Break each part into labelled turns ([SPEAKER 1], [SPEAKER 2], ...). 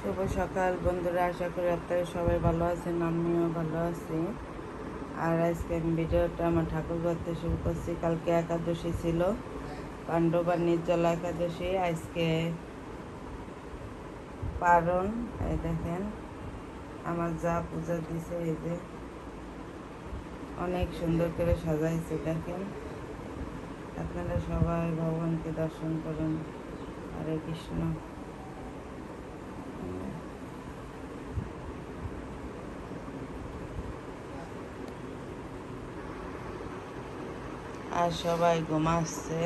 [SPEAKER 1] শুভ সকাল বন্ধুরা, আশা করি আপনারা সবাই ভালো আছেন, আমিও ভালো আছি। আর আজকে আমি ভিডিওটা আমার ঠাকুর ঘরতে শুরু করছি। কালকে একাদশী ছিল, পাণ্ডবা নির্জলা একাদশী। আজকে পারণ। এই দেখেন আমার যা পূজা দিছে, এই যে অনেক সুন্দর করে সাজাইছে। দেখেন আপনারা সবাই ভগবানকে দর্শন করুন। হরে কৃষ্ণ। আর সবাই ঘুমাচ্ছে।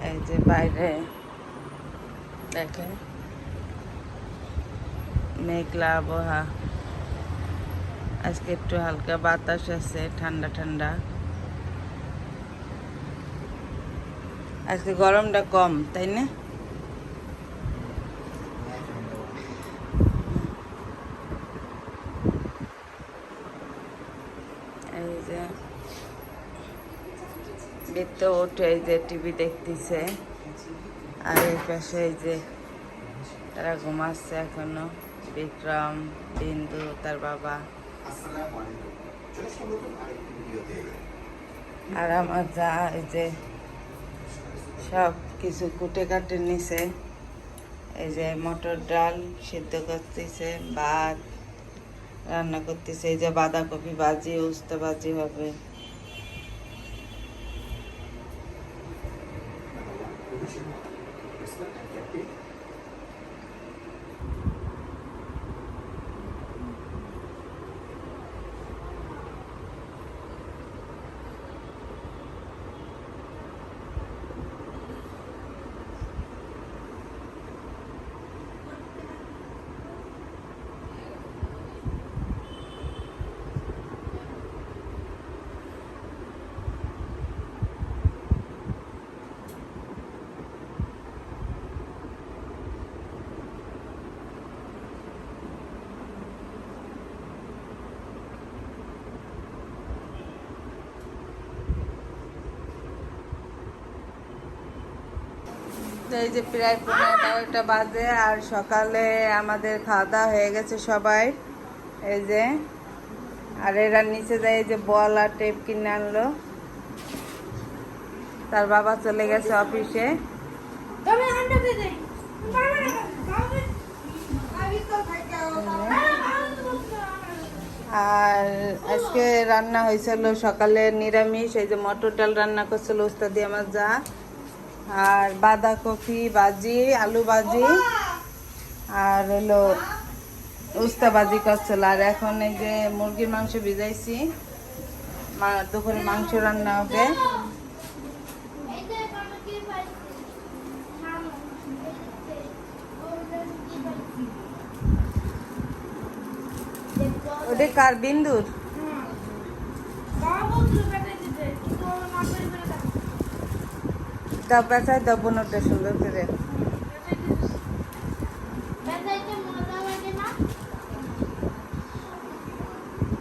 [SPEAKER 1] এই যে বাইরে দেখেন মেঘলা আবহাওয়া। আজকে একটু হালকা বাতাস আছে, ঠান্ডা ঠান্ডা। আজকে গরমটা কম, তাই না? এই যে বৃত্ত উঠে এই যে টিভি দেখতেছে, আর এই পাশে এই যে তারা ঘুমাচ্ছে এখনো। বিক্রম, বিন্দু, তার বাবা, আর আমার যা এই যে সব কিছু কুটে কাটে নিছে। এই যে মটর ডাল সিদ্ধ করতেছে, ভাত রান্না করতেছে। এই যে বাঁধাকপি ভাজি, উস্তা ভাজি হবে। এই যে প্রায় 11:30 বাজে, আর সকালে আমাদের খাওয়া দাওয়া হয়ে গেছে সবাই। এই যে আর এরা নিচে যায়, এই যে বল আর টেপ কিনে আনলো। তার বাবা চলে গেছে অফিসে। আর আজকে রান্না হয়েছিল সকালে নিরামিষ। এই যে মটর ডাল রান্না করছিল উস্তাদি আমার যা, আর বাঁধাকপি ভাজি, আলু ভাজি, আর হলো উস্তা ভাজি করছিল। আর এখন এই যে মুরগির মাংস ভিজাইছি, দুপুরে মাংস রান্না হবে। ওটা কার? বিন্দুর। দাও পেঁচাই দাও বোনটা সুন্দর করে।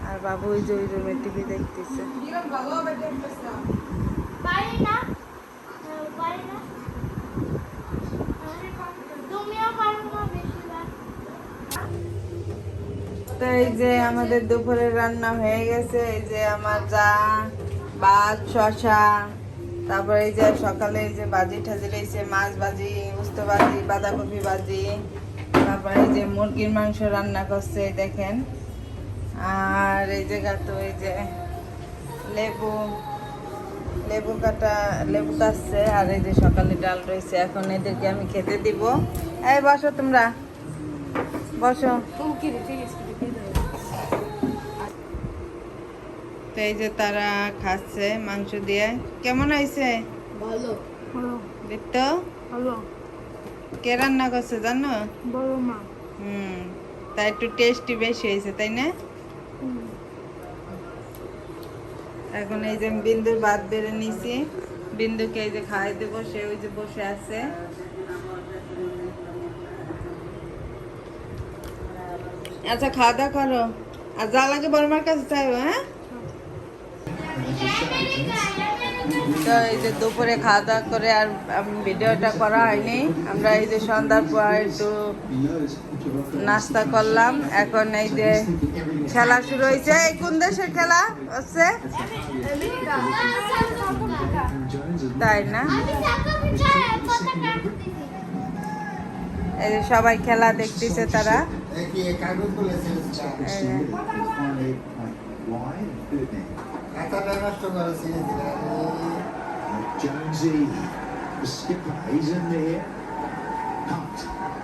[SPEAKER 1] আর বাবু ওই যে ওই রুমে টিভি দেখতেছে। তো এই যে আমাদের দুপুরের রান্না হয়ে গেছে। এই যে আমার যা ভাত, শশা, তারপরে এই যে সকালে এই যে ভাজি ঠাজি রয়েছে, মাছ ভাজি, উস্তা ভাজি, বাঁধাকপি ভাজি, তারপরে এই যে মুরগির মাংস রান্না করছে দেখেন। আর এই জায়গা তো এই যে লেবু লেবু কাটা, লেবু কাটছে। আর এই যে সকালে ডাল রয়েছে, এখন এদেরকে আমি খেতে দিব। এই বসো, তোমরা বসো। তো এই যে তারা খাচ্ছে মাংস দিয়ে। কেমন হয়েছে?
[SPEAKER 2] ভালো।
[SPEAKER 1] বৃত্ত
[SPEAKER 2] ভালো।
[SPEAKER 1] কে রান্না করছে জানো?
[SPEAKER 2] বড় মা।
[SPEAKER 1] তাই একটু টেস্টি বেশি হয়েছে, তাই না? এখন এই যে বিন্দুর ভাত বেড়ে নিছি, বিন্দুকে এই যে খাওয়াই দেবো। সে ওই যে বসে আছে। আচ্ছা খাওয়া দাওয়া করো, আর যা লাগে বড়মার কাছে চাইবো। হ্যাঁ তো এই যে দুপুরে খাওয়া দাওয়া করে আর ভিডিওটা করা হয়নি। আমরা এই যে সন্ধ্যার পর একটু নাস্তা করলাম। এখন এই যে খেলা শুরু হয়েছে। এই কোন দেশের খেলা হচ্ছে তাই না? এই যে সবাই খেলা দেখতেছে তারা।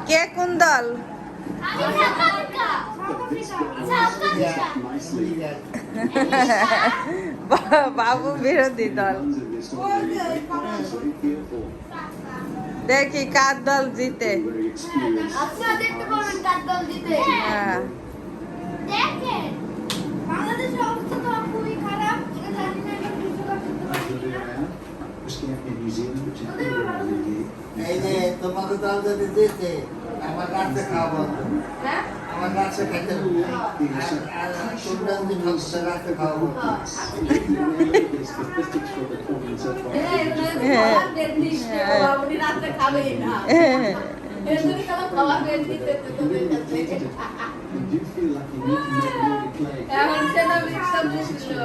[SPEAKER 1] কে কোন দল? বাবু বিরোধী দল। দেখি কার দল জিতে।
[SPEAKER 2] আপনারা দেখতে পাবেন কার দল জিতে।
[SPEAKER 1] হ্যাঁ
[SPEAKER 2] দেখেন বাংলাদেশের অবস্থা তো খুবই খারাপ। এটা জানি না এটা বিশ্বকাপ জিততে পারবে কিনা।
[SPEAKER 3] এই যে তোমাকে দল যদি দিতে আমার রাতে খাওয়াবো,
[SPEAKER 2] হ্যাঁ
[SPEAKER 3] আমার রাতে খেতে হবে। আর তোমরা যদি ভাবছো রাতে খাওয়াবো,
[SPEAKER 2] রাতে খাবে না। এজন্য খাওয়া খাওয়া বের দিতে তোদের কাছে। এখন সেটা মিক্সার দিছিল।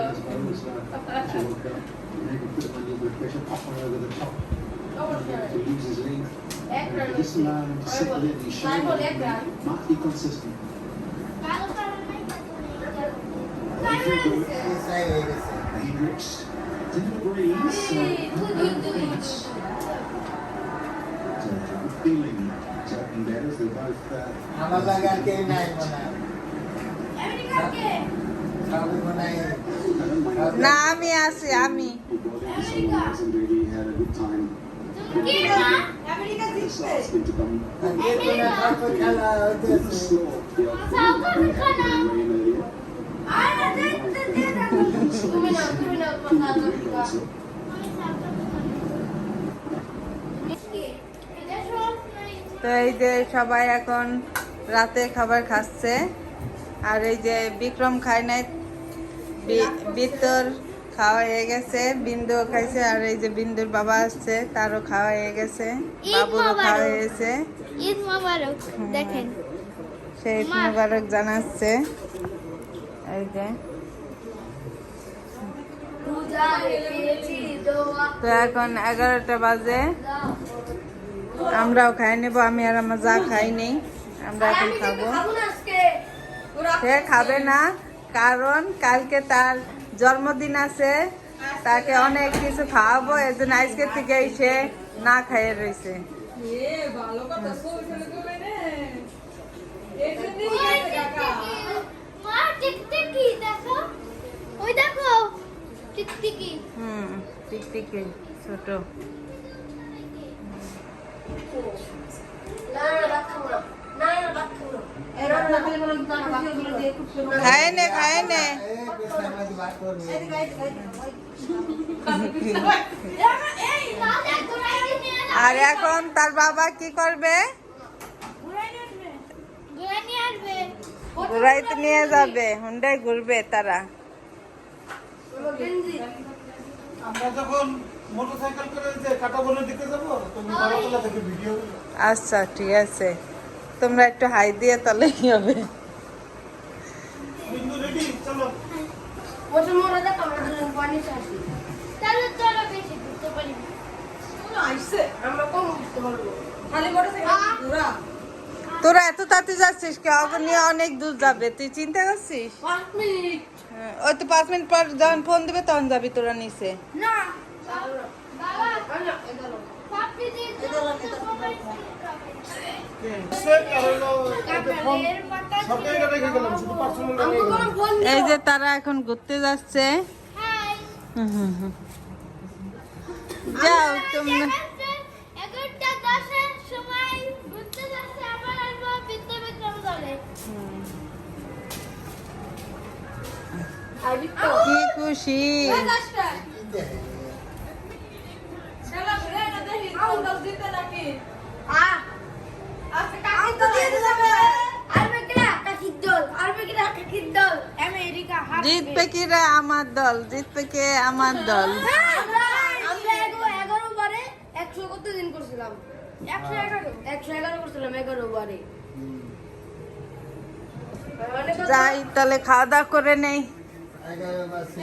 [SPEAKER 3] মিশাই হয়ে গেছে। আমার লাগে আর কেউ নাই মনে হয়। সবই মনে হয়
[SPEAKER 1] না আমি আছি আমি।
[SPEAKER 3] খেলা হইতেছে।
[SPEAKER 1] তো এই যে সবাই এখন রাতে খাবার খাচ্ছে। আর এই যে বিক্রম খায় নাই, বিতর খাওয়া হয়ে গেছে, বিন্দু খাইছে। আর এই যে বিন্দুর বাবা আসছে, তারও খাওয়া হয়ে গেছে, বাবুরও খাওয়া হয়েছে।
[SPEAKER 2] ঈদ মোবারক দেখেন
[SPEAKER 1] সেই ঈদ মোবারক জানাচ্ছে। এই যে তো এখন 11টা বাজে, আমরাও খাই নেবো। আমি আর আমার যা খাইনি, আমরা এখন খাবো। সে খাবে না, কারণ কালকে তার জন্মদিন আছে, তাকে অনেক কিছু খাওয়াবো। এর জন্য আজকের থেকে সে না খাইয়ে রয়েছে। টিকটিকি ছোট। খায় নে খায় নে। আর এখন তার বাবা কি করবে? ঘুরাইতে নিয়ে যাবে, হুন্ডায় ঘুরবে তারা।
[SPEAKER 4] আমরা যখন মোটরসাইকেল করে যে কাটাবনের দিকে যাব, তুমি বারাতলা থেকে ভিডিও।
[SPEAKER 1] আচ্ছা ঠিক আছে, তোমরা একটু হাই দিয়ে তাহলেই হবে।
[SPEAKER 4] বিন্দু রেডি, চলো।
[SPEAKER 2] ওটা মোরা দেখ আমরা দুজন পানি চাইছি। চলো চলো বেশি ঘুরতে পারি না। আমরা কম ঘুরতে পারবো। খালি মোটরসাইকেল ঘোরা।
[SPEAKER 1] তোরা এত তাড়াতাড়ি যাচ্ছিস কে? অগ নিয়ে অনেক দূর যাবে, তুই চিন্তা করছিস?
[SPEAKER 2] 5 মিনিট
[SPEAKER 1] ওই তো 5 মিনিট পর যখন ফোন দিবে তখন যাবি তোরা নিচে।
[SPEAKER 2] না বাবা না এগুলো পাপি দিয়ে
[SPEAKER 4] সব জায়গায় রেখে গেলাম, শুধু পার্সোনাল।
[SPEAKER 1] এই যে তারা এখন ঘুরতে যাচ্ছে।
[SPEAKER 2] হাই
[SPEAKER 1] যাও তোমরা।
[SPEAKER 2] 11:10 এর সময় ঘুরতে যাচ্ছে। আবার আসবো বিদ্যাবিক্রম দলে।
[SPEAKER 1] কি খুশি।
[SPEAKER 2] আমেরিকা
[SPEAKER 1] জিতবে কি রে আমার দল, জিতবে কে আমার দল।
[SPEAKER 2] 111 করছিলাম 11 বারে। মানে কত?
[SPEAKER 1] যাই তাহলে খাওয়া দাওয়া করে নেই।
[SPEAKER 3] 11 মাসে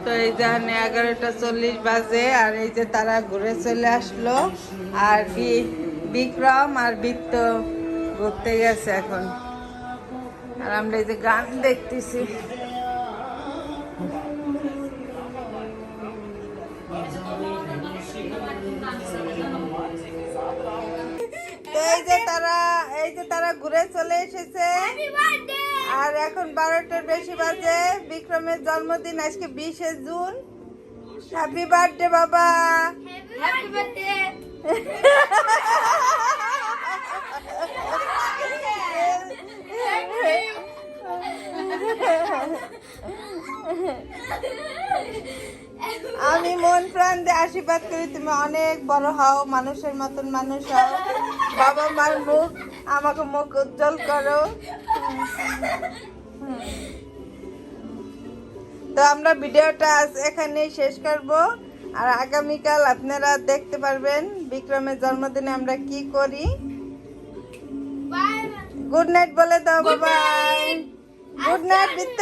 [SPEAKER 1] তো এই যে 11:40 বাজে আর এই যে তারা ঘুরে চলে আসলো আর বিক্রম আর বৃত্ত ঘুরতে গেছে এখন আর আমরা এই যে গান দেখতেছি। এই যে তারা ঘুরে চলে এসেছে আর এখন 12টার বেশি বাজে। বিক্রমের জন্মদিন আজকে 20শে জুন। হ্যাপি বার্থডে বাবা।
[SPEAKER 2] Happy birthday.
[SPEAKER 1] আমি মন প্রাণ দিয়ে আশীর্বাদ করি তুমি অনেক বড় হও, মানুষের মতন মানুষ হও, বাবা মার মুখ আমাকে মুখ উজ্জ্বল করো। তো আমরা ভিডিওটা আজ এখানেই শেষ করব আর আগামীকাল আপনারা দেখতে পারবেন বিক্রমের জন্মদিনে আমরা কি করি।
[SPEAKER 2] বাই।
[SPEAKER 1] গুড নাইট বলে দাও বাবা। গুড নাইট বিত্ত।